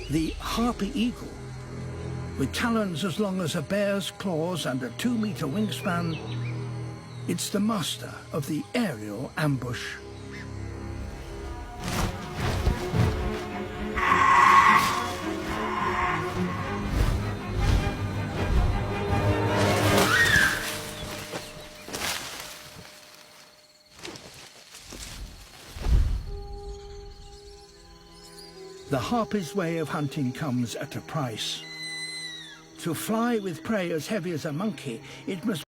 The harpy eagle, with talons as long as a bear's claws and a 2-meter wingspan, it's the master of the aerial ambush. The harpy's way of hunting comes at a price. To fly with prey as heavy as a monkey, it must